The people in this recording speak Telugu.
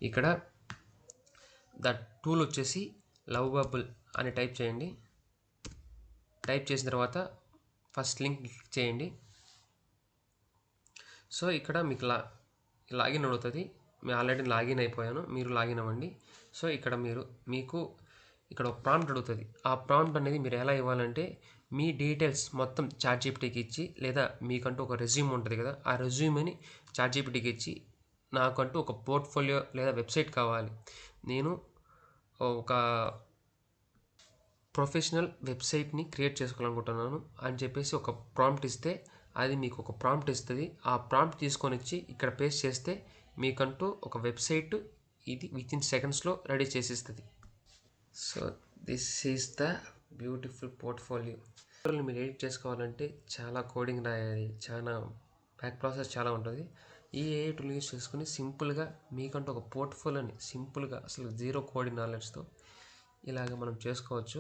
ఇక్కడ ద టూల్ వచ్చేసి లవబుల్ అని టైప్ చేయండి. టైప్ చేసిన తర్వాత ఫస్ట్ లింక్ క్లిక్ చేయండి. సో ఇక్కడ మీకు లాగిన్ అవుతుంది. మేము ఆల్రెడీ లాగిన్ అయిపోయాను, మీరు లాగిన్ అవ్వండి. సో ఇక్కడ మీకు ఇక్కడ ఒక ప్రాంప్ట్ అడుగుతుంది. ఆ ప్రాంప్ట్ అనేది మీరు ఎలా ఇవ్వాలంటే మీ డీటెయిల్స్ మొత్తం చాట్‌జీపీటీకి ఇచ్చి, లేదా మీకంటూ ఒక రెజ్యూమ్ ఉంటుంది కదా, ఆ రెజ్యూమ్ని చాట్‌జీపీటీకి ఇచ్చి నాకంటూ ఒక పోర్ట్ఫోలియో లేదా వెబ్సైట్ కావాలి, నేను ఒక ప్రొఫెషనల్ వెబ్సైట్ని క్రియేట్ చేసుకోవాలనుకుంటున్నాను అని చెప్పేసి ఒక ప్రాంప్ట్ ఇస్తే అది మీకు ఒక ప్రాంప్ట్ ఇస్తుంది. ఆ ప్రాంప్ట్ తీసుకొని వచ్చి ఇక్కడ పేస్ట్ చేస్తే మీకంటూ ఒక వెబ్సైట్ ఇది వితిన్ సెకండ్స్లో రెడీ చేసిస్తుంది. So this is the beautiful portfolio. మీరు ఎడిట్ చేసుకోవాలంటే చాలా కోడింగ్ రాయాలి, చాలా బ్యాక్ ప్రాసెస్ చాలా ఉంటుంది. ఈ ఏఐ టూల్ యూస్ చేసుకుని సింపుల్గా మీకంటూ ఒక పోర్ట్ఫోలియోని సింపుల్గా అసలు జీరో కోడింగ్ నాలెడ్జ్తో ఇలాగ మనం చేసుకోవచ్చు.